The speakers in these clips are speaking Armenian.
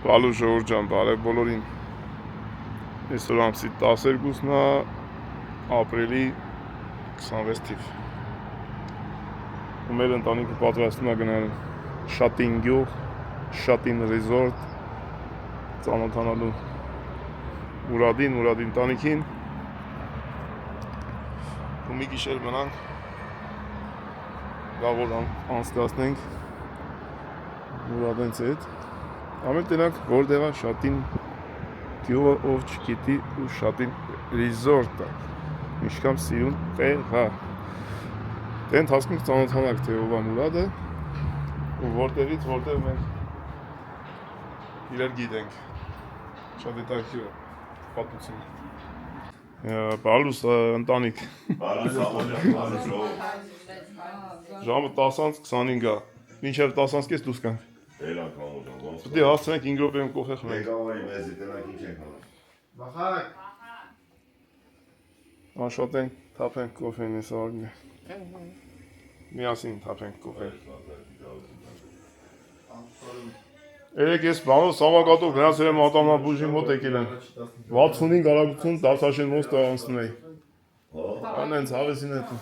Բալու ժողովուրդ ջան, բարև բոլորին։ Այսօր ամսի 12-ն է, ապրիլի 26 թիվ։ Ու մեր ընտանիքը պատրաստվում է գնալ Շատին գյուղ, Շատին ռիզորտ, ծանոթանալու Մուրադին ընտանիքին։ Ու մի գիշեր մնանք, լավ օր անցկացնենք Մուրադենց հետ։ Ամեն տենակ որտեղ է Շատին գյուղը, ով չգիտի, ու Շատին ռիզորտը ինչքան սիրուն տեղ է։ Դե ընթացքում ծանոթանանք թե ով է Մուրադը ու որտեղից որտեղ մենք իրար գիտենք։ Շատ հետաքրքիր է պատմությունը։ Բալուս ընտանիք։ Ժամը 10:25 է։ Մինչև 10:30 դուրս գանք։ Պետք է հասցնենք 5 րոպեում կոֆե խմենք։ Եկավայի մեզի տնակ ինչ ենք հանում։ Բախակ։ Աշխատենք, թափենք կոֆեն էս արգնը։ Միասին թափենք կոֆե։ Երեք ես բանով սամակատով գնացել եմ ատամնաբուժի մոտ եկել եմ։ 65 արագություն Դավթաշեն մոստը անցնում էի։ Անենց հավեսին հետո։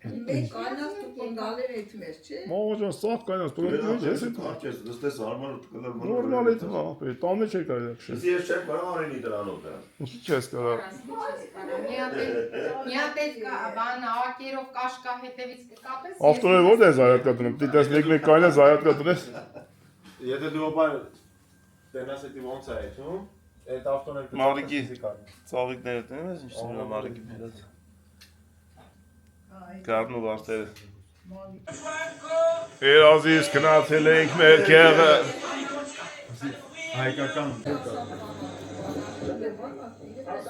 Մենք կանաս դու կոնգալեր այդ մեր, չէ՞։ Մամաջան, սաղ կանաս, դու ես հետ։ Կարճես, դստես հարմար կլավ մնա։ Նորմալ է թվա, տանը չէ կարելի քշել։ Ես չեմ կարող արինի դրանով դրա։ Ինչի՞ չես կարող։ Մի հատ բան ակերով կաշկա հետևից կկապես։ Ավտոները ո՞րտեղ է զայատկա դնում։ Պիտի տես մեկ կայնը զայատկա դնես։ Եթե դու օբա տենաս էդի ոնց է այդում, այդ ավտոները Մարիկի ծաղիկները տենում ես ինչ սիրում Մարիկի դերած։ Գառնու վարդերը։ Երազիս գնացել ենք մեր քեղը։ հայկական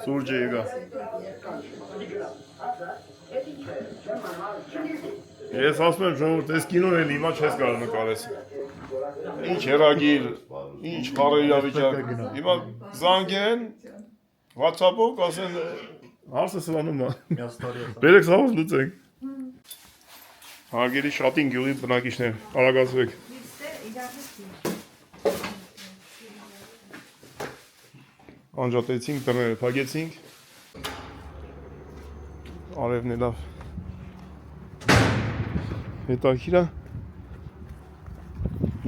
Սուրջը եկա։ Ես ասում եմ ժողովուրդ, այս կինոն էլ հիմա չես կարող նկարես։ Ինչ հեռագիր, ինչ խառը իրավիճակ։ Հիմա զանգեն, WhatsApp-ով կասեն հարցը սվանում է։ Բերեք սաղոս լուծենք։ Հարգելի Շատին գյուղի բնակիչներ, արագացվեք։ Անջատեցինք, դռները փակեցինք։ Արևն է լավ։ Հետաքրքիր է։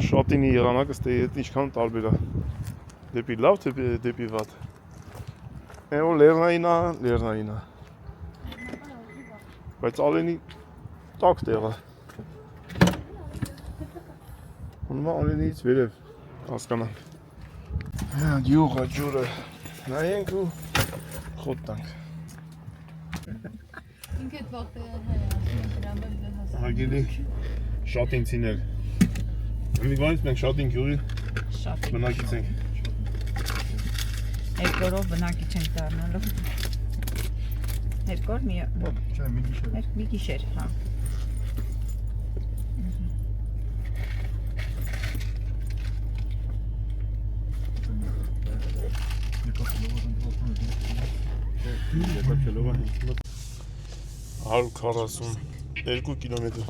Շատինի եղանակը ստե հետ ինչքան տարբեր է։ Դեպի լավ, դեպի վատ։ Էո լեռնային է։ Բայց արենի տակ տեղ է։ Ոնց արենից վերև հասկանանք։ Գյուղը, ջուրը։ Նայենք ու խոտ տանք։ Ինքը վաղտեղ է Հարգելի շատինցիներ։ Մի բանից մենք Շատին գյուղի բնակիչ ենք։ Երկորով բնակիչ ենք դառնալու։ Երկոր մի գիշեր, հա։ Եկակելով է 142 կիլոմետր։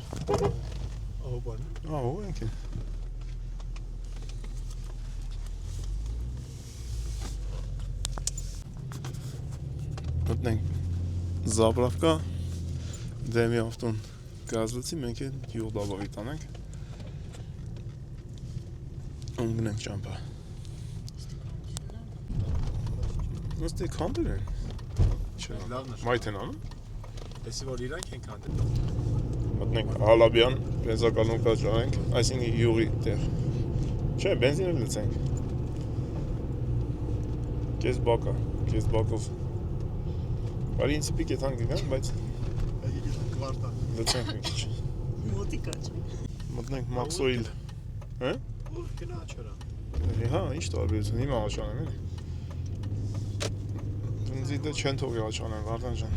Ահո ենք է։ Մտնենք Զաբրավկա, դեմի ավտոն գազվեցի, մենք է յուղ դաբավի տանենք։ Ունգնենք ճամպա։ Ոստի կանդեր են։ Մայթ են անում։ Էսի որ իրանք ենք հանդեպ։ Մտնենք Հալաբյան, բենզակալում կած ժանենք, այսինքն յուղի տեղ։ Չէ, բենզին էլ լցենք։ Կես բակով։ Բարի ինձ պիկ է թան կգան, բայց լցենք մի քիչ։ Մոտիկա չէ։ Մտնենք Մաքսոիլ։ Հա? Ո՞ր գնա չորա։ Հա, ինչ տարբերություն հիմա աչանեմ էլի։ Բենզի դե չեն թողի աչանեմ, Վարդան ջան։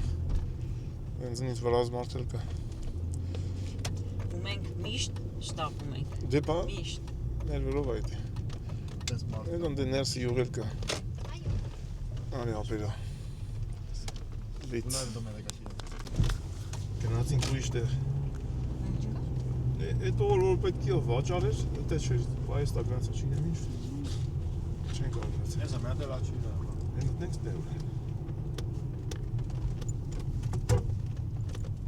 Բենզինից վրազ մարդել կա։ Ու մենք միշտ շտապում ենք։ Դե բա, Միշտ։ ներվերով այդ է։ Էդոն դե ներսի յուղել կա։ Արի ապերա։ Լից։ Գնացինք ուրիշ տեղ։ Այդ որ պետք է վաճառեր, դա չէ, բայց դա գրանցա չի նեմի։ Չեն կարողացել։ Ես ամենը դեռ աչի դա։ Մենք մտնենք դեռ։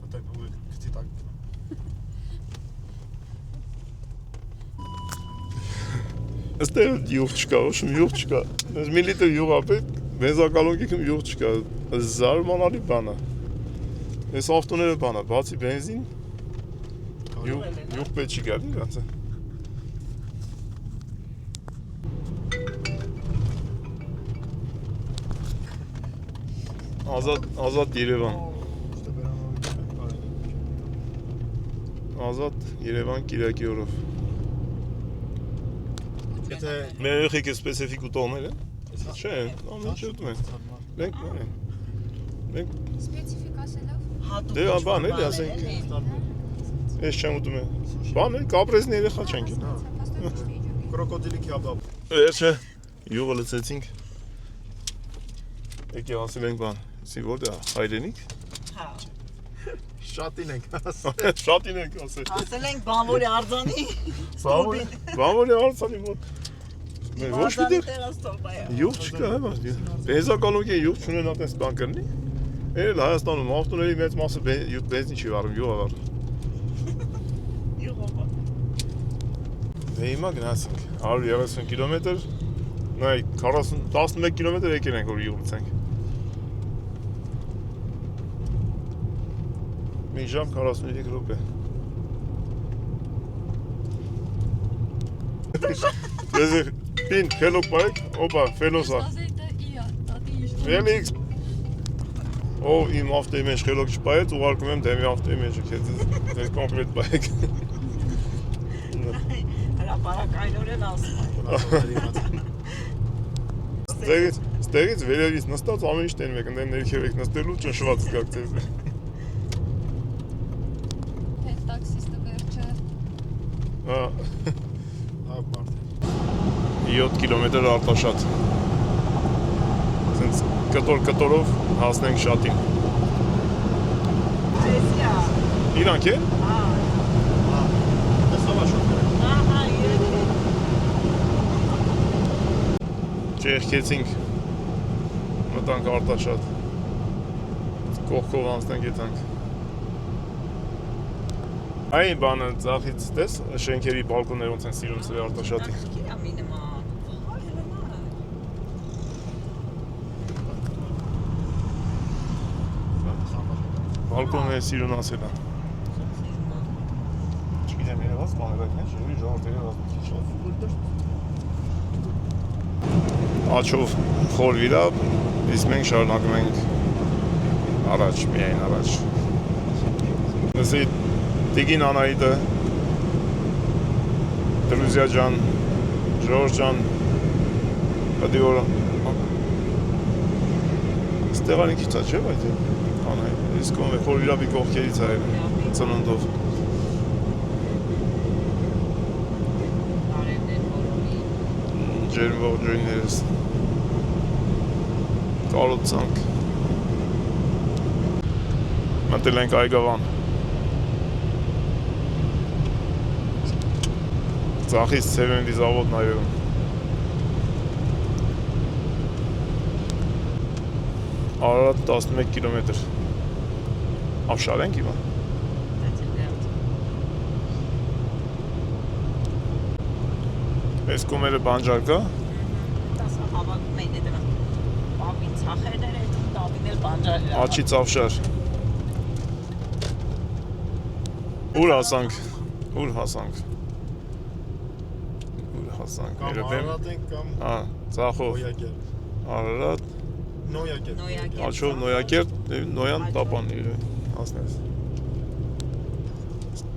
Մտա դու քցի տակ։ Այստեղ յուղ չկա, ոչմ յուղ չկա։ Այս մի լիտր յուղ ապետ, բենզակալոնքիքում յուղ չկա։ Զարմանալի բան է։ Այս ավտոները բան է, բացի բենզին, յուղ պետք չի գալի իրանց։ Ազատ Երևան։ Ազատ Երևան Կիրակի օրով։ Եթե Մեր երեխեքը սպეციფიկ ուտողներ են։ Չէ, ամեն ինչ ուտում են։ Մենք Սպეციფիկ ասելով դե բան էլի ասենք, ես չեմ ուտում եմ։ Բան է, կապրեզնի երեխա չենք։ կրոկոդիլի քյաբաբ։ Վերջը յուղը լցեցինք։ Եկի ասել ենք բան, իսի որտե հայրենիք։ Հա։ Շատին ենք ասել։ Շատին ենք ասել։ Ասել ենք բանվորի արձանի։ Բանվորի արցանի մոտ։ Մեր ոչ մի դեր տերաստոպայա։ յուղ չկա, հա։ Բենզակալոնքի յուղ չունեն այդպես բան կրնի։ Էլ Հայաստանում ավտոների մեծ մասը բենզին չի վառում, յուղ է վառում։ Յուղով։ Դե հիմա գնացինք 130 կիլոմետր, նայ 11 կիլոմետր եկել ենք որ յուղ լցենք։ Մի ժամ 43 րոպե։ Դեզի պին ֆելոկ բայք, օպա, ֆելոսա։ Ֆելիքս Ո իմ ավտոյի մեջ խելոք չպայեց, ուղարկում եմ դեմի ավտոյի մեջ քեզ դες կոմպլետ բայք։ Հրապարակայնորեն ասում։ Ստեղից վերևից նստած ամեն ինչ տենում եք, ընդեն ներքև եք նստելու ճնշված զգաք ձեզ։ Հետ տաքսիստը վերջը Հա, Հա, բարդ։ 7 կիլոմետր Արտաշատ։ Սենց կտոր-կտորով հասնենք շատին։ Ձեսիա։ Իրանք է։ Հա։ Տեսա շոֆերը։ Ահա, երեք։ Չեղքեցինք։ Մտանք Արտաշատ։ Կողքով անցնենք եթանք։ Այն բանը ծախից տես, շենքերի բալկոններ ոնց են սիրում սրի Արտաշատի։ Կիրա մի նման։ Բալկոնները սիրուն ասել է։ Չգիտեմ երևաց կաներակ են, ժողի ժողորդ երևաց մի քիչ աչով խոր վիրա, իսկ մենք շարունակում ենք առաջ, միայն առաջ։ Նսի Տիգին Անահիտը, Դրուզիա ջան, Ժորժ ջան, պատի որ ստեղանի քիչ է չէ, բայց Անահիտ, իսկ ում է խոր վիրաբի կողքերից է ծննդով։ Ջերմվող ջույներս կարոցանք մտել ենք Այգավան ծախից ծևենդի զավոտ նայում Արարատ 11 կիլոմետր Ավշար ենք հիմա Այս կոմերը բանջար կա Դասը հավաքում էին դրան Պապին ծախերն էր էթում տավին էլ բանջար էր Աչից ավշար Ուր հասանք Ուր հասանք Կամ Արարատ ենք կամ Հա, ծախով Նոյակեր։ Արարատ Նոյակեր։ Աչով Նոյակերտ, Նոյան տապան հասնես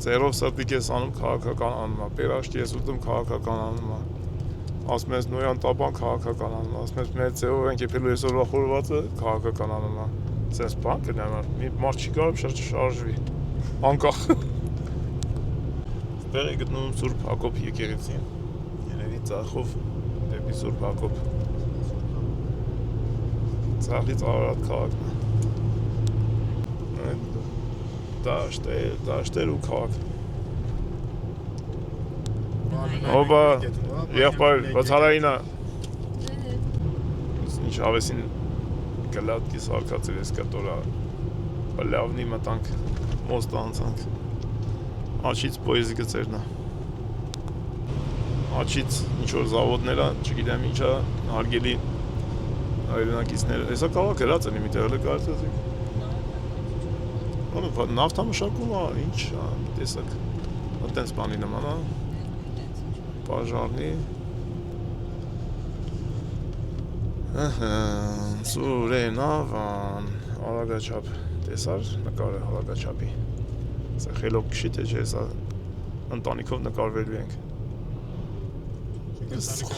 Ձերով սրտիկ ես անում քաղաքական անունա, պերաշտի ես ուտում քաղաքական անունա ասում ես Նոյան տապան քաղաքական անունա, ասում ես մեր ձևով ենք եփելու այսօրվա խորվածը քաղաքական անունա Սենց բան կնեմ, մի մարդ չի կարող շարժվի, անկախ Ստեղ է գտնվում Սուրբ Հակոբ եկեղեցին Երևի ծախով դեպի Սուրբ Հակոբ Ծախից Արարատ քաղաքն է Դաշտեր ու քաղաք Oba, եղբայր, բացարայինա։ Ինչ ավեսին գլատկի սարկած էր ես կտորա լավնի մտանք, մոստը անցանք։ Աչից պոեզի գծերնա։ Աչից ինչ-որ զավոդներա, չգիտեմ ինչա, հարգելի հայրենակիցները, հեսա կավակ հրած են իմիտեղ, հլը կարծացիք։ Նավթամշակում է, ինչ, տեսակ, տենց բանի նման, պաժարնի։ Սուրենավան, արագաչապ, տեսար նկար է արագաչապի։ Սա խելոք կշի թե չէ, սա ընտանիքով նկարվելու ենք։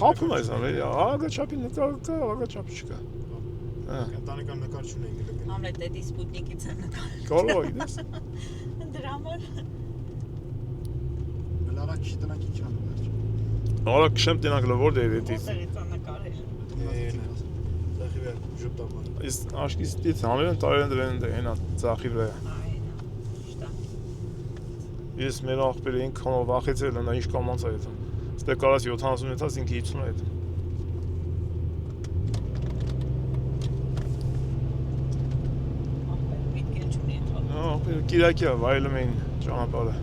Խապում այս ամերի, արագաչապի նկար կա, արագաչապի չկա։ Ընտանեկան նկար չունենք։ Համլետ դեպի Սպուտնիկից են նկարել։ Կարող է, գիտես։ Դրա համար։ Լարա քիչ տնակ ինչ անում։ Արագ քշեմ տենակ լվոր դեր էտից։ Որտեղից է նկարել։ Ձախիվեր ժուտապան։ Այս աշկից դից համերեն տարերեն դրեն հենա ծախի վրա։ Ես մեր աղբերը ինք խոնով վախեցել են, ինչ կամանց է հետը։ Ստե կարաս 70 մետաս ինքը 50 է հետը։ Կիրակի է, վայելում էին ճանապարհը։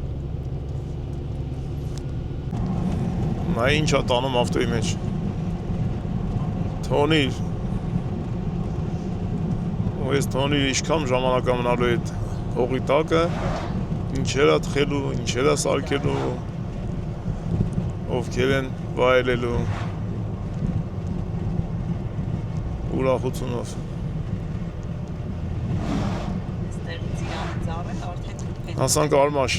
Նա ինչ է տանում ավտոյի մեջ։ Թոնիր։ Ու ես թոնիր իշքամ ժամանակ ամնալու այդ հողի տակը, ինչեր է թխելու, ինչեր է սարքելու, ովքեր են վայելելու ուրախությունով։ Հասանք Արմաշ։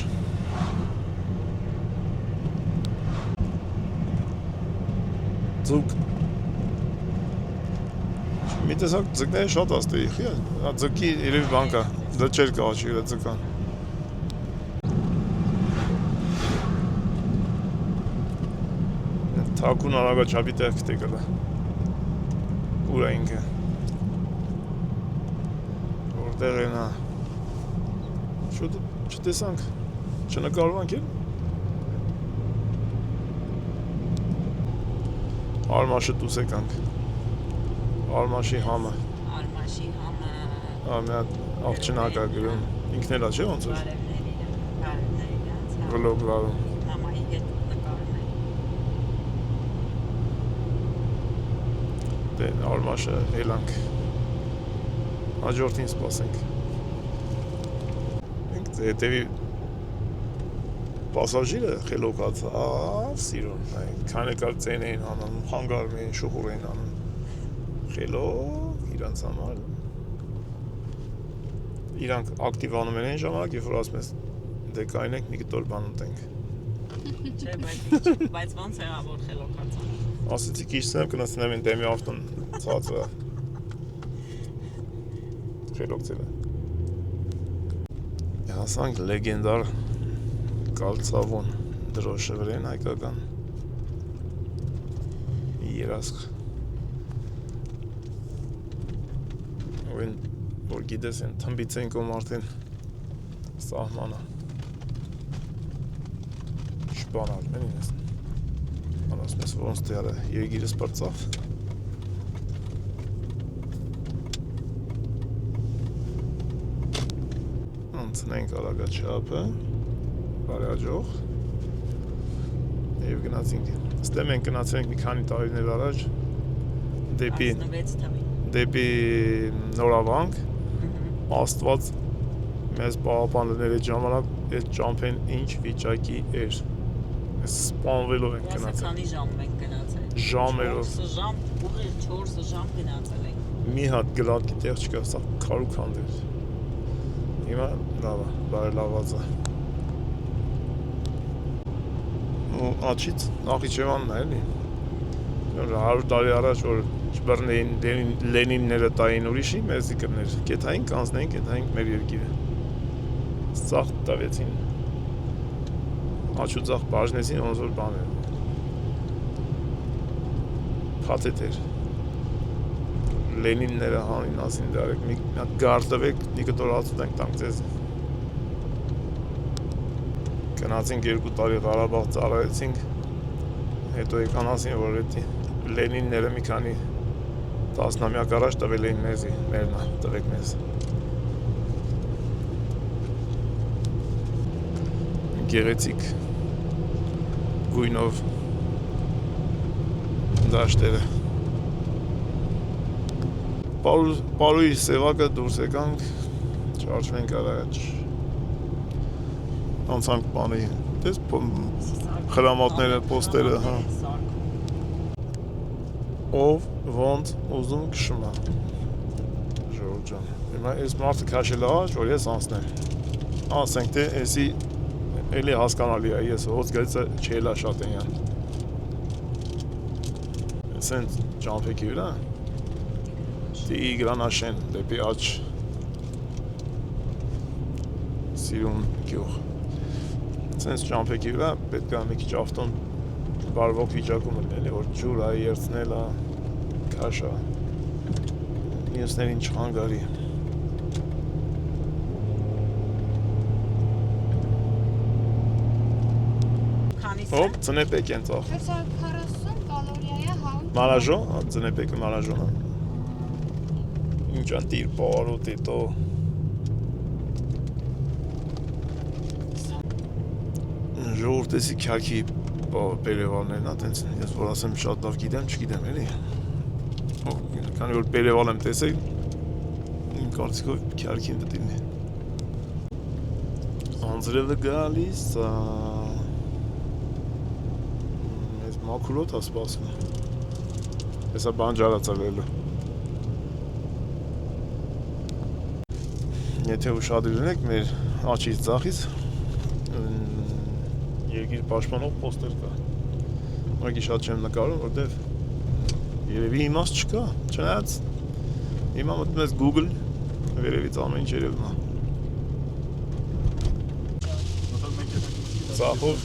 Ձուկ։ Մի տեսակ ձկները շատ աստեի, խիա, ձկի երևի բան կա, լճեր կա աչի վրա ձկան։ Թակուն արագաչապի տեղ կտե կլա։ Ուր է ինքը։ Որտեղ է նա։ Շուտ չտեսանք, չնկարվանք էլ։ Արմաշը դուս եկանք։ Արմաշի համը։ Արմաշի համը։ Մի հատ աղջնակ է գրում։ Ինքն էլա չէ ոնց էր։ Վլոգ լարում։ Մամայի հետ նկարում է։ Դե Արմաշը ելանք։ Հաջորդին սպասենք։ Հետևի պասաժիրը խելոքած, սիրուն, քանի կար ծեն էին անում, խանգարում էին, շուխուր էին անում, խելոք, իրանց համար, իրանք ակտիվանում են այն ժամանակ, երբ որ ասում ես, դե կայնենք մի կտոր բան ուտենք։ Չէ, բայց ոնց է որ խելոքած անում։ Ասեցի կիշցնեմ, կնասնեմ են դեմի ավտոն ծածը, խելոք ծելը։ Հասանք լեգենդար կալցավոն դրոշը վրեն հայկական երասխ որ գիտես են թմբից են կոմ արդեն սահմանը շպանալ մենին ես անասմ ես որոնց տեարը երգիրս պրծավ անցնենք արագաչապը, բարյաջող և գնացինք, ստե մենք գնացել ենք մի քանի տարիներ առաջ դեպի նորավանք, աստված մեզ պահապաններ այդ ժամանակ այդ ճամփեն ինչ վիճակի էր, սպանվելով ենք գնացել։ Քանի ժամ ենք գնացել։ Ժամերով։ 4 ժամ, ուղիղ 4 ժամ գնացել ենք։ Մի հատ գլատկի տեղ չկա, սա քարուքանդ էր։ Հիմա լավ է, բարելաված է։ Ու աչից Նախիջևանն է, էլի։ 100 տարի առաջ որ չբռնեին Լենինները տային ուրիշի, մեզի կրներ։ Կեթային կանցնեին, կեթային մեր երկիրը։ Ծախ տվեցին։ Աչու ծախ բաժնեցին, ոնց որ բան էր։ Փաթեթ էր։ Լենինները հանին ասին դարեք, մի հատ գար տվեք, մի կտոր ածուտենք տանք ձեզ։ Գնացինք 2 տարի Ղարաբաղ ծառայեցինք, հետո եկան ասին, որ էդի Լենինները մի քանի տասնամյակ առաջ տվել էին մեզի, մերնա, տվեք մեզ։ Գեղեցիկ գույնով դաշտերը։ Պարուի սևակը դուրս եկանք, չարչվենք առաջ, անցանք բանի, դես խրամատները, պոստերը, հա։ Ով ոնց ուզում կշմա, ժողով ջան, հիմա ես մարդը կաշել աղաչ, որ ես անցնեմ, ասենք թե եսի էլի հասկանալի է, ես հոց գայցը չելա շատ են սենց ճամպեքի վրա, Տիգրանաշեն, դեպի աչ սիրուն գյուղ, սենց ճամպեքի վրա պետք է մի քիչ ավտոն բարվոք վիճակում լինել, որ ջուր է, երցնել է, քաշ է, մյուսներին չխանգարի։ Հոպ, ծնեպեք են ծախ։ 440 կալորիա է հաուն։ Մարաժոն, ծնեպեկը մարաժոն է։ Ինչ անտիր պարու տետո։ Ժողովրդեսի քյարքի բերևալներն է, տենց ես որ ասեմ շատ լավ գիտեմ, չգիտեմ էլի։ Քանի որ բերևալ եմ տեսել, իմ կարծիքով քյարքին պետք է։ Անձրևը գալիս է։ Մեզ մաքրոտ է սպասում։ Հեսա բանջարած է լելը։ Եթե ուշադրել եք մեր աչից ձախից երկիր պաշտպանող պոստեր կա։ Ուղղակի շատ չեմ նկարում, որտեվ երևի իմաստ չկա, չնայած հիմա մտնում ես Google, վերևից ամեն ինչ երևում է։ Ծախով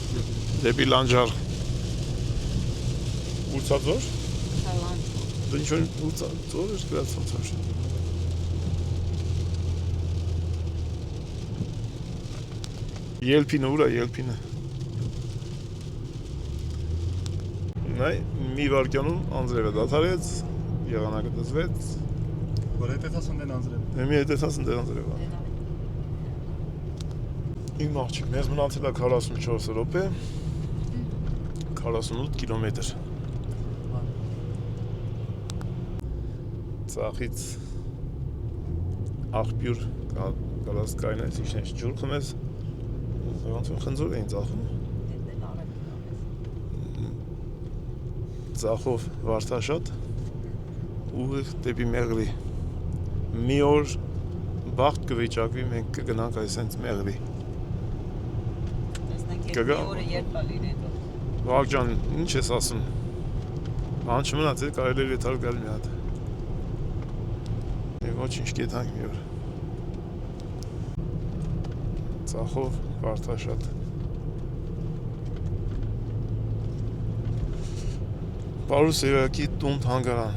դեպի Լանջար։ Ուրցաձոր։ Դա ինչ-որ ուրցաձոր էր գրած ոնց է։ Ելփինը ուր է, ելփինը։ Նայ, մի վարկյանում անձրևը դադարեց, եղանակը դզվեց։ Որ հետեցասն դեն անձրև։ Մի հետեցասն դեն անձրև է։ Իմ աղջիկ, մեզ մնացել է 44 րոպե, 48 կիլոմետր։ Ծախից աղբյուր գալաս կայնես, իչնես ջուր խմես, ոնց են խնձոր էին ծախում։ Ծախով վարդաշատ, ուղիղ դեպի Մեղրի։ Մի օր բախտ կվիճակվի, մենք կգնանք այսենց Մեղրի։ Վաղ ջան, ինչ ես ասում։ Բան չմնաց է, կարելի էր եթար գալ մի հատ։ Ոչինչ կետանք մի օր։ Ծախով վարդաշատ։ Պարուս Սևակի տուն թանգարան։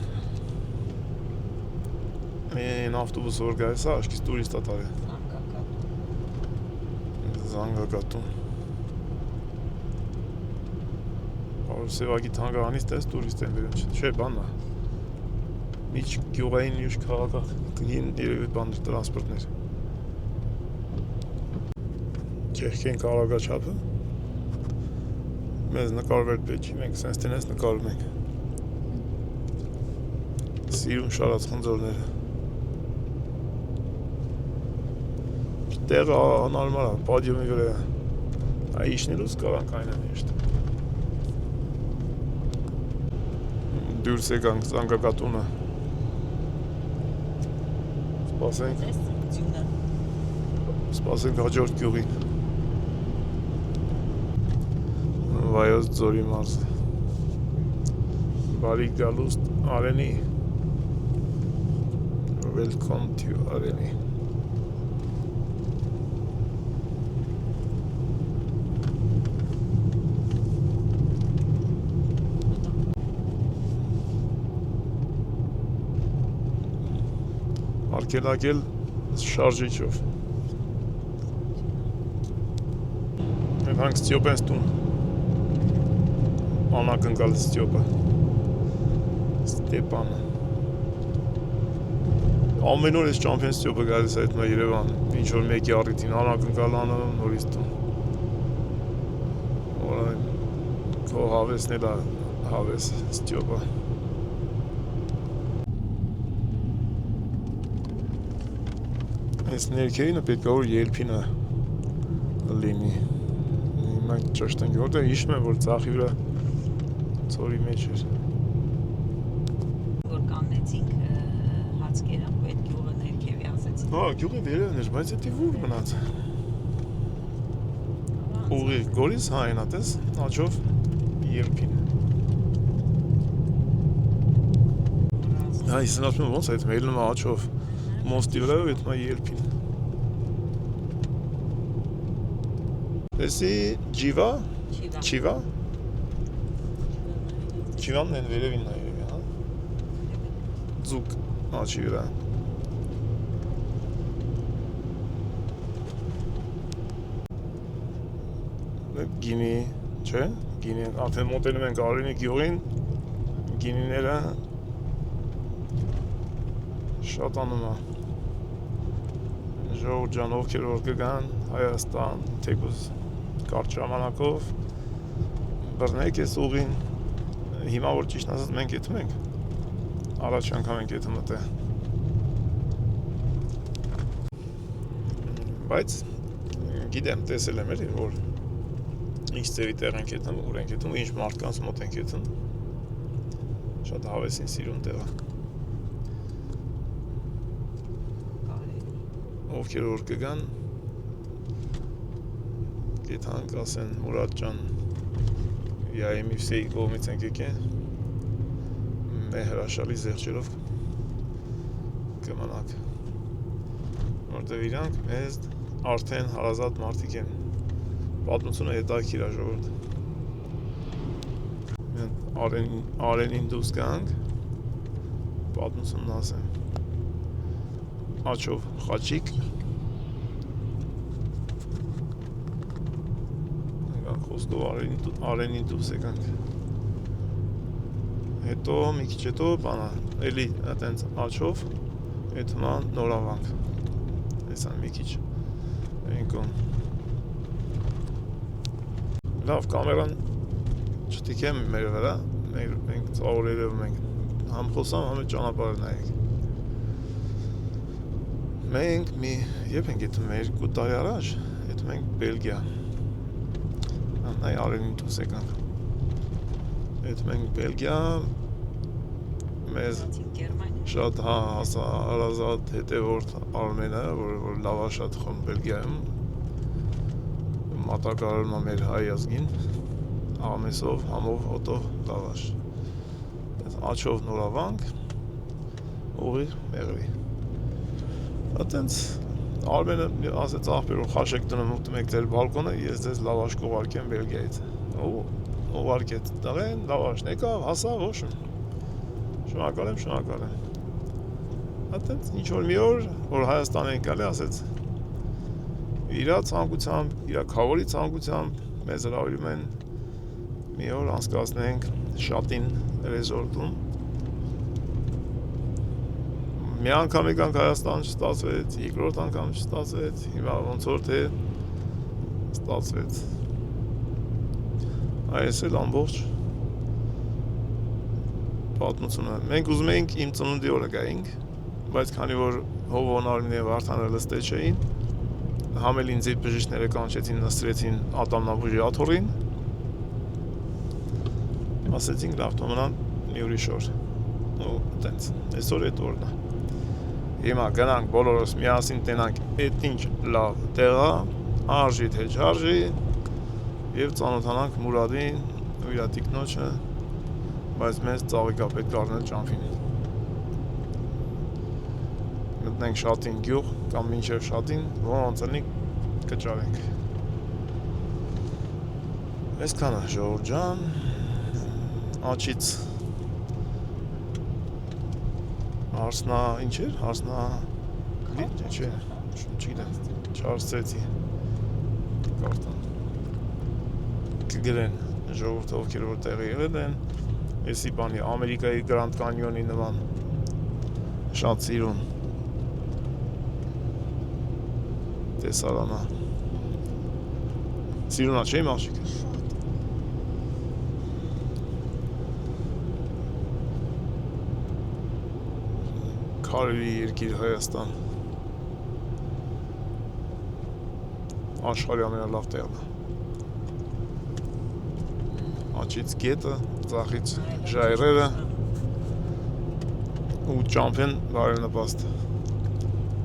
Են ավտոբուս որ գայս է, աշկից տուրիստ ատար է։ Զանգակատուն։ Պարուս Սևակի թանգարանից տես տուրիստ են վերում չէ, բանն է։ Միջ գյուղային յուշ քաղաքակ կգին երևի բանր տրանսպորտներ։ Չեղքեն կարագաչապը։ Մեզ նկարվել պեջի, մենք սենց տենես նկարում ենք։ Սիրում շարած խնձորները։ Տեղը անարմար է, պադյոմի վրա է։ Այ իշնելուց կարանք այն են իշտ։ Դուրս եկանք զանգակատունը։ Սպասենք հաջորդ գյուղին։ Վայոց ձորի մարզը։ Բարի գալուստ Արենի։ Welcome to Արենի։ Արկելակել շարժիչով։ Հետ հանք Ստյոպենս տուն։ անակնկալ Ստյոպը Ստեպանը ամեն օր այս ճամփիոն Ստյոպը գալիս է այդմա Երևան ինչ որ մեկի առիթին անակնկալ անում նորից տուն քո հավեսն էլ հավես Ստյոպը այս ներքերինը պետք է որ ելփինը լինի մենք ճշտ ենք որտեղ հիշում եմ որ ծախի վրա ծորի մեջ էր որ կաննեցինք հացկերը այդ գյուղը ներքևի ասեցին հա գյուղը վերևն էր բայց դա ուր մնաց ուղի գորիս հայնա տես աչով ելփին այ սնացում ոնց է այդ մելնում աչով մոստի վրա այդ մա ելփին Էսի ջիվա Չիվա Չիվանն են վերևին նայրևի հա ձուկ աչի վրա Գինի չէ գինի արդեն մոտենում ենք Արենի գյուղին գինիները շատ անում է ժողովուրդ ջան ովքեր որ կգան Հայաստան թեկուզ կարճ ժամանակով բռնեք այս ուղին հիմա որ ճիշտ ասած մենք եթում ենք առաջ անգամ ենք եթում մտե բայց գիտեմ տեսել եմ էլի որ ինչ ծևի տեղ ենք եթում ուր ենք եթում ինչ մարդկանց մոտ ենք եթում շատ հավեսին սիրուն տեղ է ովքեր որ կգան գետանք ասեն Մուրադ ջան Իայ Միվսեի կողմից ենք եկել մեր հրաշալի զեղչերով կմնանք որտեղ իրանք մեզ արդեն հարազատ մարդիկ են պատմությունը հետաքրքիր է ժողովուրդ Արենին դուրս գանք պատմությունն ասեմ Աչով խաչիկ խոսքով Արենին դուրս եկանք հետո մի քիչ հետո բանա էլի այտենց աչով հետմա նորավանք հեսան մի քիչ ենքոն լավ կամերան չտիքեմ մեր վրա մենք ծավորերով մենք համ խոսամ համ ճանապարհը նայենք մենք մի երբ ենք եթում մեր 2 տարի առաջ եթում ենք Բելգիա նայ Արենին դուրս եկանք եթում ենք Բելգիա մեզ շատ հարազատ հետևորդ Արմենը որ լավաշ է թխում Բելգիայում մատակարարում է մեր հայ ազգին ամեսով, համով, հոտով լավաշ աչով նորավանք ուղի մեղվի Այտենց Արմենը ասեց աղբեր որ խաշեք տնում ուտում եք ձեր բալկոնը ես ձեզ լավաշ կուղարկեմ Բելգիայից ուղարկեց տղեն լավաշն եկավ հասավ ոշում շնորհակալ եմ Այտենց ինչ-որ մի օր որ Հայաստան ենք գալի ասեց իրա ցանկությամբ իրա քավորի ցանկությամբ մեզ հրավիրում են մի օր անցկացնենք Շատին ռեզորտում մի անգամ եկանք Հայաստան չստացվեց, երկրորդ անգամ չստացվեց, հիմա ոնց որ թե ստացվեց այս էլ ամբողջ պատմությունը մենք ուզում էինք իմ ծնունդի օրը գայինք բայց քանի որ Հովոն Արմինը և Վարդանը լստե չէին համ էլ ինձ իր բժիշկները կանչեցին նստրեցին ատամնաբուժի աթոռին ասեցինք լավ թողնան մի ուրիշ օր ու տենց այսօր այդ օրն է Հիմա գնանք բոլորս միասին տենանք այդ ինչ լավ տեղա, արժի թե չարժի և ծանոթանանք Մուրադին ու իր տիկնոջը, բայց մեզ ծաղիկա պետք առնել ճամփին։ Մտնենք Շատին գյուղ կամ մինչև Շատին, ոնց լինի կճարենք։ Այսքանը ժողովուրդ ջան, աչից Հարսնա, ինչ էր, հարսնա, չէ, չգիտեմ, չարսեցի, կարտան, կգրեն, ժողովուրդը ովքեր որ տեղի եղել են, էսի բանի Ամերիկայի Grand Canyon-ի նման շատ սիրուն տեսարանա։ Սիրունա չէ՞ իմ աղջիկը։ Քարերի երկիր Հայաստան։ Աշխարհի ամենալավ տեղն է։ Աչից գետը, ձախից ժայռերը ու ճամփեն բարենպաստ։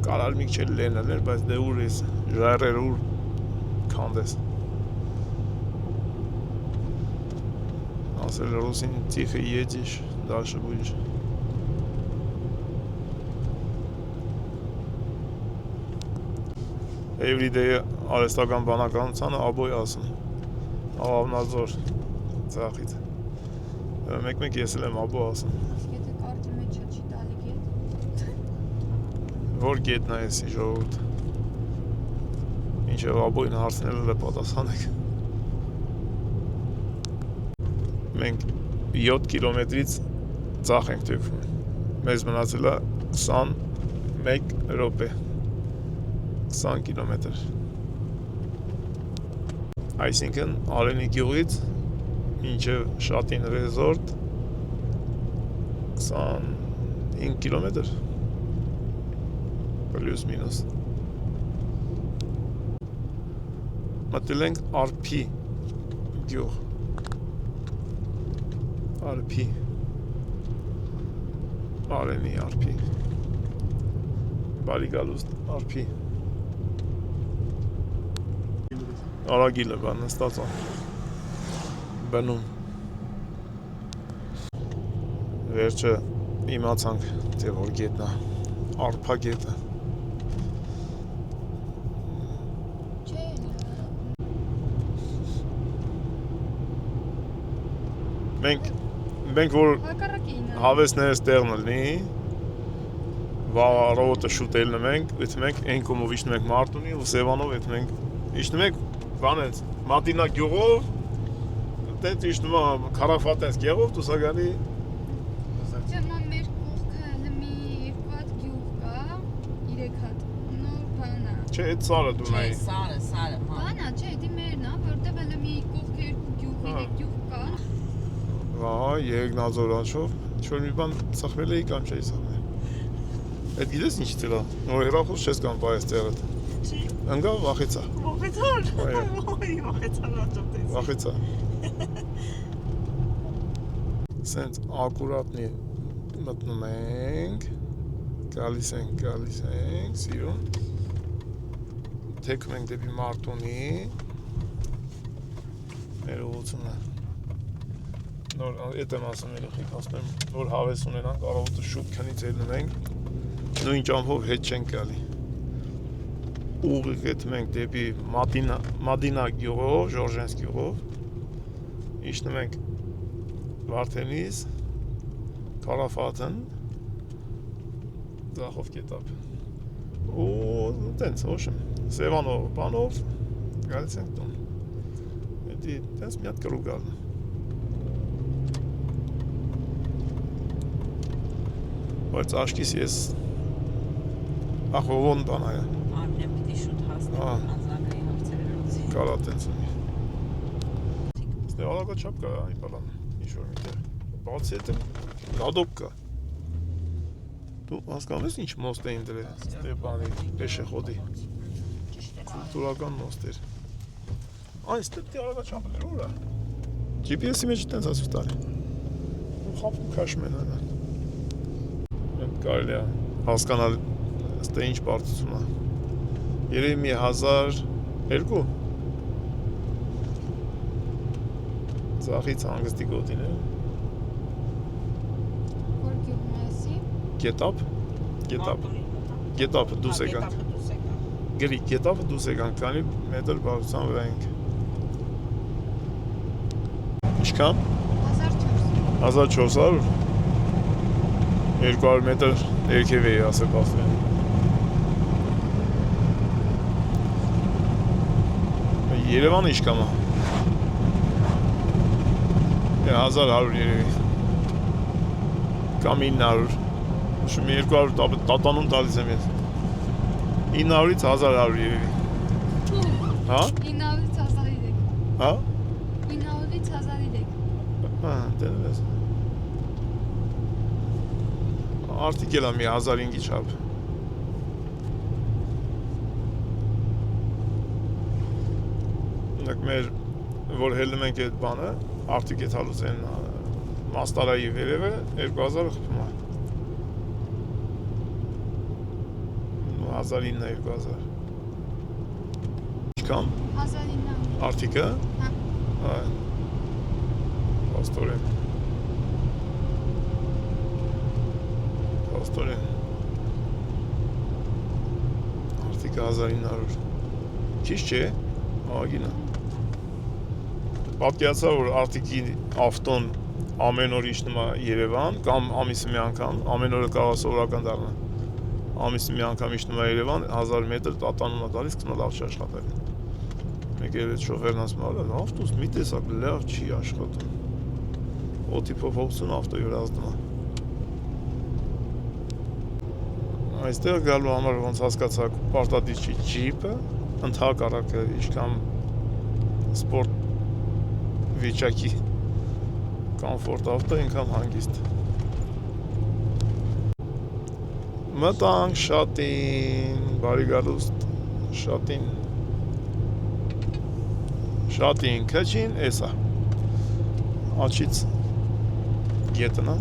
Կարալ մի քիչ լենել, բայց դե ուր ես ժայռերը ուր քանդես։ Ասել ռուսին тихо едешь, дальше будешь։ Everyday արհեստական բանականությանը աբոյ ասում, ավնազոր ծախից, մեկ ես էլ եմ աբո ասում։ Եթե կարճի մեջ չի տալի գետ։ Որ գետն է եսի ժողովուրդ, ինչև աբոյն հարցնել է պատասխանեք։ Մենք 7 կիլոմետրից ծախ ենք թեքվում, մեզ մնացել է 21 րոպե, 20 կիլոմետր։ Այսինքն Արենի գյուղից մինչև Շատին ռեզորտ 25 կիլոմետր, պլյուս մինուս։ Մտել ենք Արփի գյուղ, Արփի, Արենի Արփի, բարի գալուստ Արփի։ Արագիլը բան նստած on բնում վերջը իմացանք թե որ գետն է Արփա գետը Չէ։ մենք որ Հակառակին։ հավեսներս տեղն լինի վաղ շուտելն ենք այդ մենք այն կոմով իշնում ենք Մարտունի ու Սևանով այդ մենք իշնում ենք բանեց Մատինա գյուղով տենց իշնում Քարաֆատենս գեղով դուսագանի Ջանա մեր կողքը լմի երկու հատ գյուղ կա, 3 հատ նոր բանա։ չէ այդ սարը դու նայ Սարը, հա։ Բանա, չէ, դի մերն է, որտեղ լմի կողքը երկու գյուղ, 3 գյուղ կա։ Վահա Երգնաձորանչով ինչ-որ մի բան ծխվել էի կամ չէի ծխվել այդ գիտես ինչ դրա նոր հեռախոս չես կամ բայ այստեղը ընկա վախեցա վախեցա սենց ակուրատնի մտնում ենք գալիս ենք սիրուն թեքում ենք դեպի Մարտունի մեր ուղղությունը նոր էդ եմ ասում երեխեք ասում եմ նոր հավես ունենանք առավոտը շուտ քնից ելնում ենք նույն ճամփով հետ չենք գալի ուղիղ գտնում ենք դեպի Մադինա գյուղով, Ժորժենս գյուղով իշնում ենք Վարդենիս, Քարաֆատեն ձախով կետապ ու տենց հոշմ Սևանով, բանով գալիս ենք տուն էդի տենց մի հատ կրու գալն բայց աշկիս ես ախովոն բան այա Արմենը պիտի շուտ հասնի անձնակրի հարցերը լուծի։ Կարա տենց ունի Ստե ալագա չապ կա այն բալան ինչ-որ միտեղ բացի հետ լադոկ կա դու հասկանում ես ինչ մոստ էին դրել Ստեփանի Պեշեխոդի կուլտուրական մոստեր այն ստեպտի ալագա չապ էր ուրա GPS-ի մեջ տենց ասուր տարի ու խապում քաշում են այնա Այդ կարելի է հասկանալ ստե ինչ բարձություն է երևի մի 1002 Ձախից հանգստի գոտին է Որ գյուղն է էսի։ Գետապը դուս եկանք Գրի գետապը դուս եկանք քանի մետր բարձրության վրա ենք Ինչքան 1400 200 մետր երկև էի ասել կասել Երևանը ինչքան է 1100 երևի կամ 900 շում 200 տատանում տալիս եմ ես 900-ից 1100 երևի հա 900-ից 1003 հա 900-ից 1003 հա դες արտիկելա մի 1500-ի չափ նակ մեր որ հելնում ենք այդ բանը արտիկ է թալուց են մաստարայի վերևը 2000 խփում է 1900 2000 Ինչքան 1900 արտիկը հա այ Պաստորեն արտիկը 1900 Ճիշտ չէ ագինա Պատկերացա որ արտիկի ավտոն ամեն օր իջնում է Երևան կամ ամիսը մի անգամ ամեն օրը կարող սովորական դառնա ամիսը մի անգամ իջնում է Երևան 1000 մետր տատանում է տալիս գնա լավ չի աշխատել մեկ էլ շոֆերն ասում է ավտոս մի տեսակ լավ չի աշխատում օդի փոփոխություն ավտոյի վրա ազդում է այստեղ գալու համար ոնց հասկացա պարտադիր չի ջիպը ընդհակառակը ինչքան սպորտ վիճակի կոմֆորտ ավտո ինքան հանգիստ մտանք շատին բարի գալուստ շատին քչին էսա աչից գետնա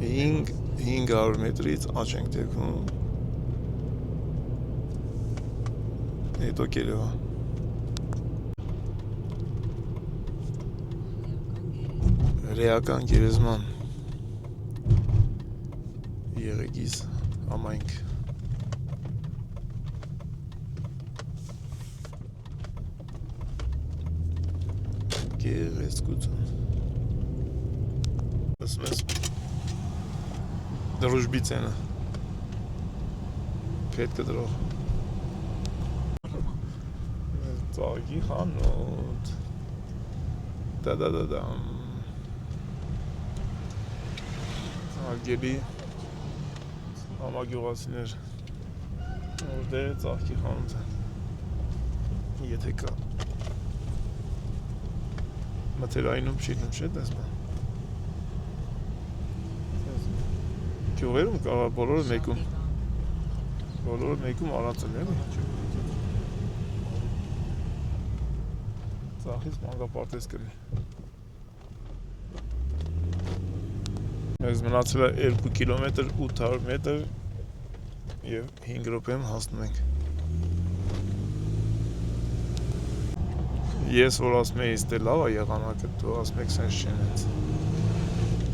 500 մետրից աչ ենք տեքում հետո կերևա Ռեական գերեզման Եղեգիս համայնք Գեղեցկություն ասում ես դրուժբի ծենը պետք է դրող ծաղի խանոտ դա Արգելի համագյուղացիներ որտեղ է ծաղկի խանութը եթե կա մթերայինում չիլում չէ տեսնա գյուղերում կարա բոլորը մեկում արած են էլի ծաղից մանգապարտեզ կրի Մեզ մնացել է 2 կիլոմետր 800 մետր և 5 րոպեում հասնում ենք Ես որ ասում էի ստե լավ է եղանակը դու ասում եք սենց չեն հենց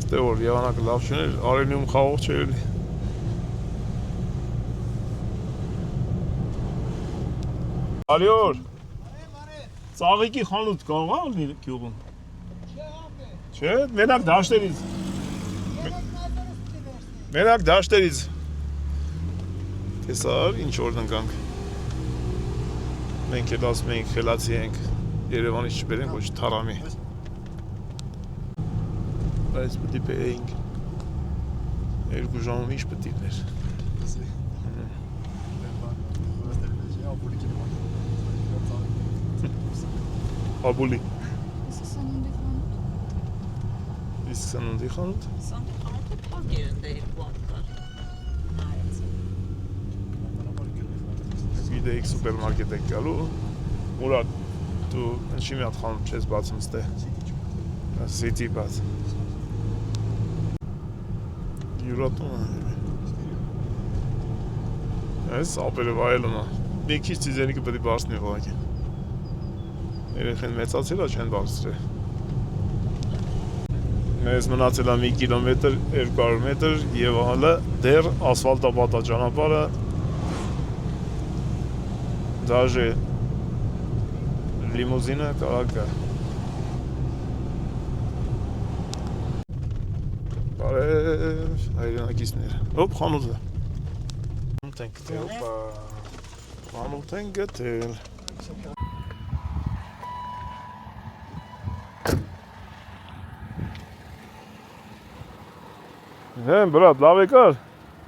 ստե որ եղանակը լավ չուներ արենիում խաղող չէր էլի Ալիոր ծաղիկի խանութ կարող է լինի գյուղում Չէ, մենակ դաշտերից Մենակ դաշտերից տեսար ինչ որ ընկանք մենք էլ ասում էինք խելացի ենք Երևանից չբերենք ոչ թարամի բայց պետք է բերենք 2 ժամում ինչ պետք է ներ Աբուլի Իսկ սանունդի խանութ Սանունդի փակ էր ընդ 2 անգար Գիտեիք սուպերմարկետ եք գալու Մուրադ դու ինչի մի հատ խանութ չես բացում ստե Սիթի բաց Յուրատուն Այս ապերը վայելում է Մի քիչ ծիզենիկը պետք է բարձնի ողակի Երեխեն մեծացել է չեն բարձրել Մեզ մնացել է 1 կիլոմետր 200 մետր և հալը դեռ ասվալտապատա ճանապարհը Դաժե լիմուզինը կարող է Բարև հայրենակիցներ Հոպ խանութը Խանութ ենք գտել Հեն, բրատ, լավ եկար։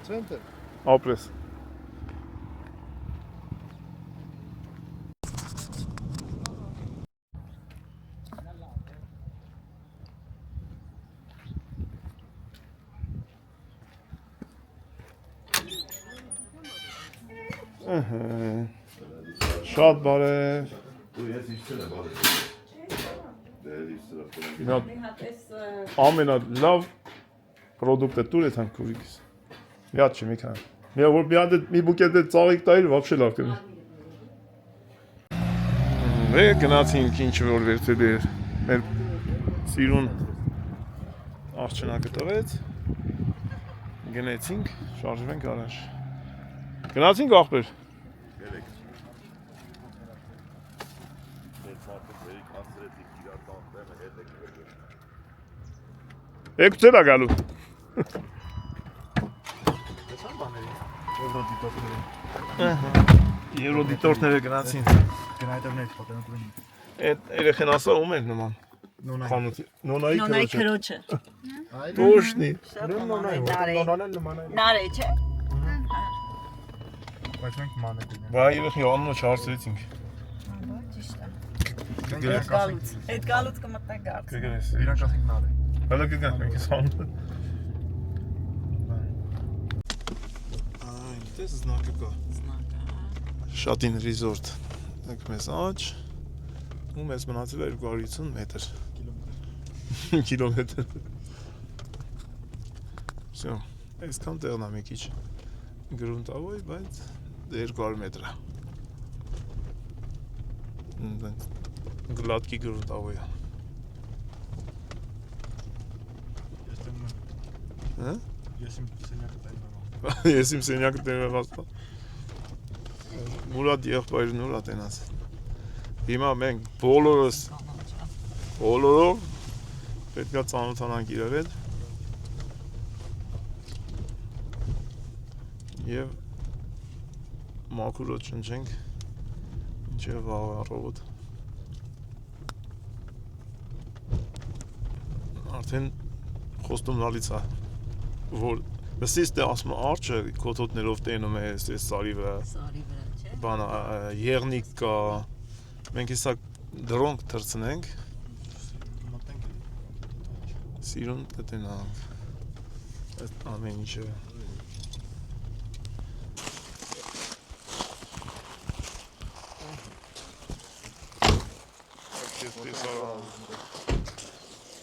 Ցենտր։ Ապրես։ Շատ բարև։ Դու ես իջցել եմ բարև։ Դե իջցել եմ։ Նա ամենալավ պրոդուկտը տուր է թանք քուրիկս։ Միած չի մի քան։ Մի բուկետ ծաղիկ տայր вообще լավ կլինի։ Մենք գնացինք ինչ որ վերցել էր մեր սիրուն աղջնակը տվեց։ Գնացինք, շարժվենք առաջ։ Գնացինք ախպեր։ Եք ծելա գալու։ Եվրոդիտորները գնացին։ Գնայդերներ պատենատուրին։ Այդ երեխեն ասա ում էր նման։ Խանութի։ Նոնայի քրոջը։ Տոշնի։ Նարե չէ։ Բայց մենք մանեկ ենք։ Բա երեխի անունը չհարցրեցինք։ Այդ գալուց կմտնենք գարց։ Կգնես։ Իրանք ասենք նարե։ Հələ կգանք մենք ես անունը։ Այն, դες զնակը կա։ Շատին ռիզորտ։ Դենք մեզ աջ։ Ու մեզ մնացել է 250 մետր։ Կիլոմետր։ Всё, այսքան տեղն է մի քիչ գրունտավոր, բայց 200 մետր է։ Գլատկի գրունտավոր է։ Հա? Ես իմ սենյակը տայնեմ։ Ես իմ սենյակը տենեմ ասա։ Մուրադ եղբայրն ուր է տենաց։ Հիմա մենք բոլորով պետք է ծանոթանանք իրար հետ։ Եվ մաքուրը չնչենք ինչև առավոտ։ Արդեն խոստում լալից է, որ լսիս թե ասում արջը կոթոտներով տենում է այս սարի վրա։ Սարի վրա չէ։ Բան եղնիկ կա։ Մենք հեսա դրոնք թրցնենք։ Սիրուն կտենանք։ Այս ամեն ինչը։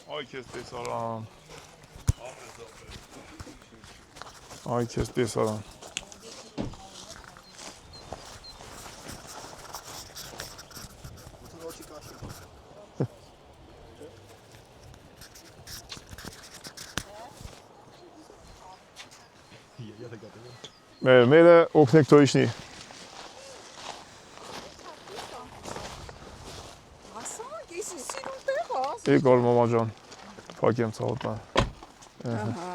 Ay kes տեսարան։ Ay kes տեսարան։ Մերը օգնեք թոյիշնի։ Ասանք, ես սիրուն տեղ է։ Եկար մամա ջան, փակեմ ցավոտը։ Ահա,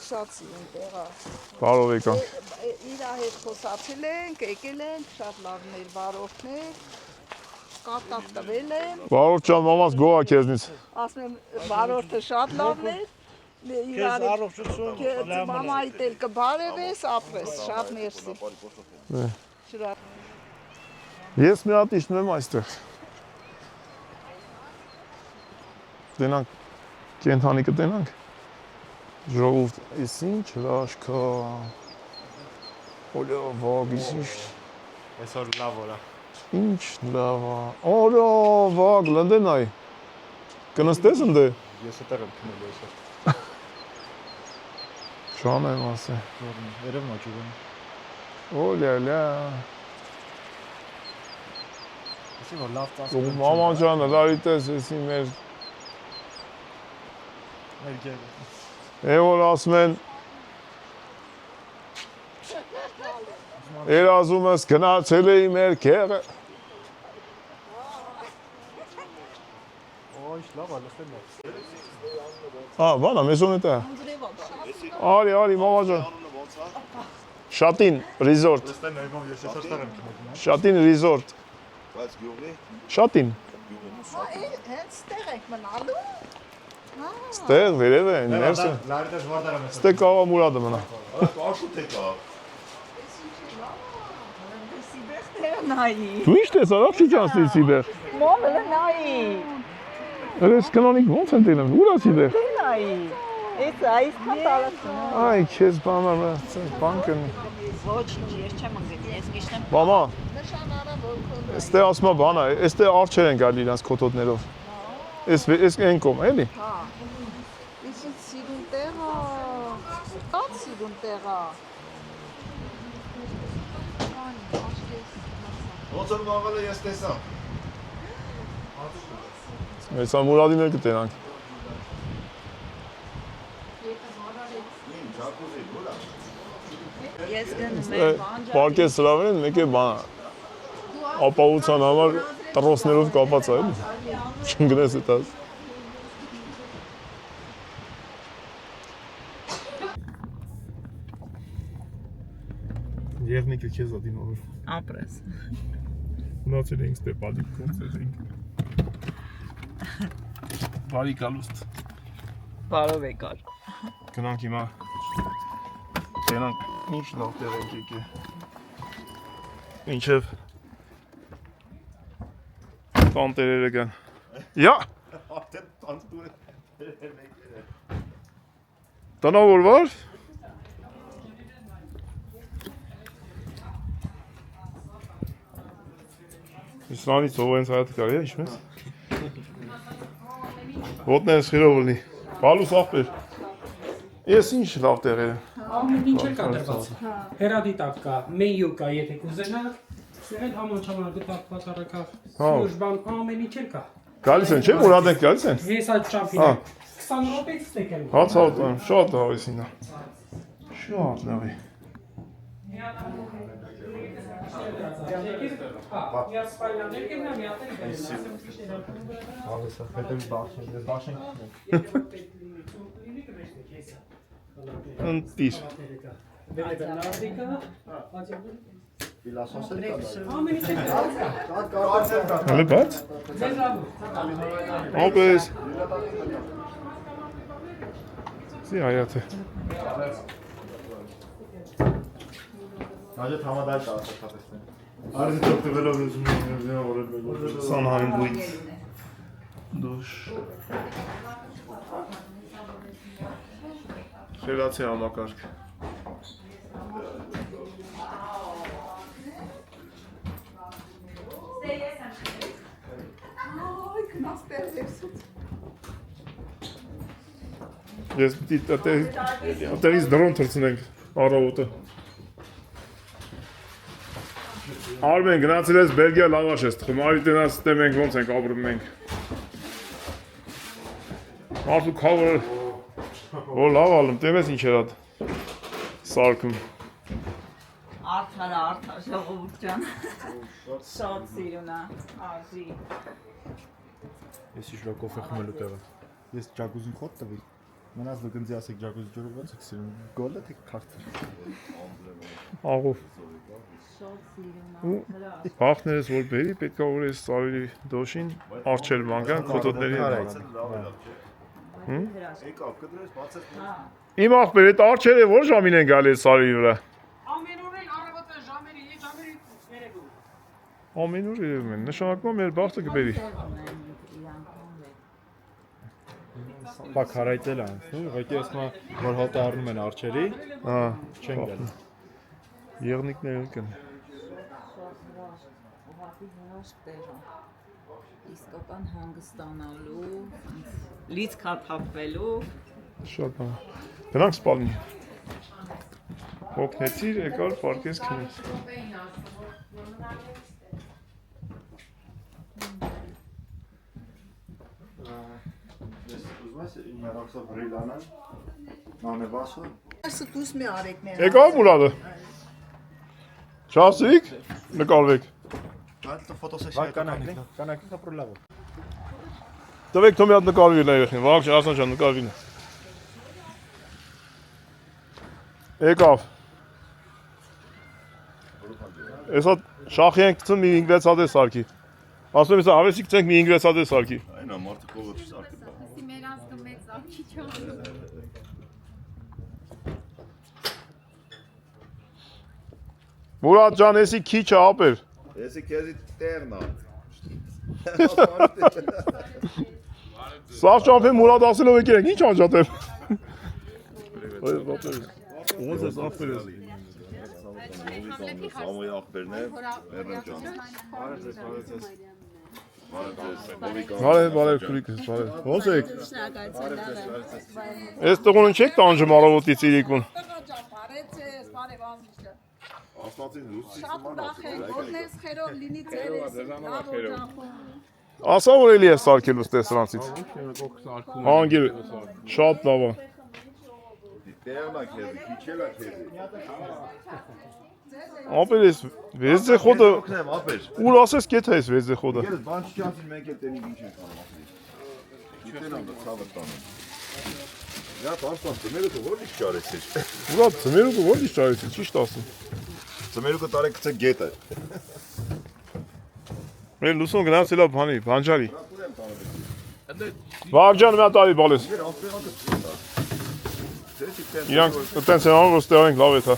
շատ սիրուն տեղ է։ Բարով եկանք։ Իր հետ խոսացել ենք, եկել ենք, շատ լավներ, վարորդներ, կատակ տվել են։ Բարով ջան, մամաս գոհա քեզնից։ Ասում եմ, վարորդը շատ լավն էր։ Քեզ առողջություն, մամայիդ էլ կբարևես, ապրես, շատ մերսի։ Շնորհակալ։ Ես մի հատ իջնում եմ այստեղ։ Դենանք, կենթանի կտենանք։ Ժողովուրդ, ես ինչ հրաշքա։ Օլյա, վագ, ինչ։ Այսօր լավ օր է։ Ինչ լավ է։ Օլյա, վագ, լնդեն այ։ Կնստես ընդե։ Ես այդտեղ եմ քնել այսօր։ Շան եմ ասե։ Երևն աճուրն։ Օլյա, լա։ Իսկ որ լավ ծածկ։ Ու մամա ջանը, լարիտես, եսի մեր Ներգեր։ որ ասում են երազումս գնացել էի մեր քեղը։ Օ, ինչ լավ է, լսեմ է։ Բանա, մեզոն է։ Արի, մամա ջան։ Շատին ռիզորտ։ Լսեմ նայում ես այսօր ստեղ եմ քնել։ Շատին ռիզորտ։ Բայց գյուղի Շատին։ Հենց տեղ եք մնալու։ Ստեղ վերև է, ներսը։ Լարիտը ժվարդարը մեզ։ Ստեղ կաղա Մուրադը մնա։ Աշուտ է կա։ Նայի։ Դու ինչ ես արավ շիճանցնի սիբեր։ Մոմը նայի։ Ես կանոնիկ ոնց են տենում, ուրա սիբեր։ Նայի։ Այս կատալասն։ Այ, քեզ բանա, բանկն։ Ոչինչ, ես չեմ անգել, ես գիշտեմ։ Մամա, Նշանարը որ քո այստեղ ասում է բանա, այստեղ արջեր են գալի իրանց կոթոտներով։ Այս այն կողմ, էլի։ հա։ Իսկ սիրուն տեղա։ Կա սիրուն տեղա։ Ոնց որ մաղալը ես տեսա։ Այս ամուրադին էլ կտենանք։ Ես գնում եմ բանջարի։ Պարկես սրավեր են, մեկ է բանա։ Ապահության համար տրոսներով կապած է, էլի։ Չընգնես էտ աս։ Եվնիկը քեզ ադին օրոր։ Ապրես։ Մնացել էինք ստե բալիկ կոնցերտ էինք։ Բարի կալուստ։ Բարով եկար։ Գնանք հիմա։ Տենանք ինչ լավ տեղ ենք եկե։ Ինչև տանտերերը կան։ Յա։ Արդեն տանտուր է։ Տնավոր վար։ Իսրանից ով են սայատը կարի է, ինչպես։ Ոտներս խիրով լնի։ Բալուս աղբեր։ Ես ինչ լավ տեղեր եմ։ Ամեն ինչ էլ կա դրված։ Հերադիտակ կա, մենյու կա, եթե կուզենաք, սեղել համաչամանակ տակված առակավ, սուրժբան, ամեն ինչ էլ կա։ Գալիս են, չէ՞, որ ադենք գալիս են։ Ես այդ ճամփին 20 րոպե ստեկ եմ։ Հաց հատան, շատ լավ է սինա։ Շատ լավ է։ Я спальня, не кем нам я так. Ալեսա, հետևից բախշեն, ես բախշեն։ Ընտիր։ Ամեն ինչ կա։ Հələ բաց։ Ապես։ Սի հայաթ է։ Նաջետ համադար կա ասացատեսնեն։ Արին ծոկտվելով ուզում եմ որել։ Սանհային բույթ։ Դուշ։ Խելացի համակարգ։ Ես պիտի ատերից դրոն թրցնենք առավոտը։ Արմեն գնացել ես Բելգիա լավաշ ես թխում, արի տնաս տե մենք ոնց ենք ապրում մենք։ Մարդու քավը, որ լավ ալում, տևես ինչ էր ատ սարկում։ Արդար, ժողովուրդ ջան։ Շատ սիրուն է, արժի։ Ես իշլա կոֆե խմելու տեղը։ Ես ջակուզին խոտ տվի։ Մնաց լգնձի ասեք ջակուզի ջորը ոնց եք սիրում։ Գոլը թե քարտը։ Աղով։ Շատ սիրուն է։ Բախներս որ բերի, պետքա որ ես ծավերի դոշին արջել բանկան, կոտոտների հետ։ Եկավ, կդրես բացես։ Իմ աղբեր, այդ արջերը որ ժամին են գալի ծավերի վրա։ Ամեն օր էլ առավոտը ժամերի երևում։ Ամեն օր երևում են, նշանակում է մեր բախտը կբերի։ Բա քարայտել է անցնում, ուղղակի ասում որ հոտը առնում են արջերի, չեն գալի։ Եղնիկներ կան։ Ուղղակի հրաշք տեղ է։ Իսկական հանգստանալու, լիցքաթափվելու։ Շատ բան։ Դրանք սպալնի։ Հոգնեցիր, եկար պարկես քնես։ Մերաքսով ռիլանան, նանեվասը։ Այսը դուս մի արեք մեր։ Եկավ Մուրադը։ Չասիկ, նկարվեք։ Այդ ֆոտոսեսիա կանանք ապրոլավը։ Տվեք թո մի հատ նկարվի նա երեխին, վաղ Արսան ջան նկարվին։ Եկավ։ Էսա շախի ենք գցում մի ինգլեսադե սարքի։ Ասում եմ, արեցի գցենք մի ինգլեսադե սարքի։ Այնա մարդը կողը չսարքել։ ազգը մեծ ակի չան։ Մուրադ ջան, էսի քիչը ապեր։ Եսի քեզի տերն ա։ Սաղ ճամփեն Մուրադ ասելով եկեք, ինչ անջատել։ Ոնց է ապեր ես։ Սամոյ ախպերներ, Մերեն ջան։ Բարև քուրիկս, բարև։ Ոնց եք։ Այս տղունը չեք տանջում առավոտից իրիկուն։ Ասացին լուսի Շատ ուրախ եմ, որնես խերով լինի ծերես, լավ օջախում։ Ասա որ էլի է սարքելու ստեսրանցից։ Անգիր, շատ լավ է։ Տերն ա քեզի, քիչել ա քեզի։ Ապեր ես վեզե խոդը, Օգնեմ, ապեր։ ուր ասես կեթա ես վեզե խոդը։ Ես բան չճանցին մենք էլ տենի ինչ ենք անում ապրի։ Գիտեն ամ դա ցավը տանում։ Յա տանստան ծմերուկը որ ինչ ճարեցիր։ Ուրա ծմերուկը որ ինչ ճարեցի, ճիշտ ասում։ Ծմերուկը տարեք գցե գետը։ Մեր լուսոն գնացել է բանի, բանջարի։ Վաղջան մի հատ արի բալես։ Իրանք տենց են անում, որ ստեղանենք լավ է թա։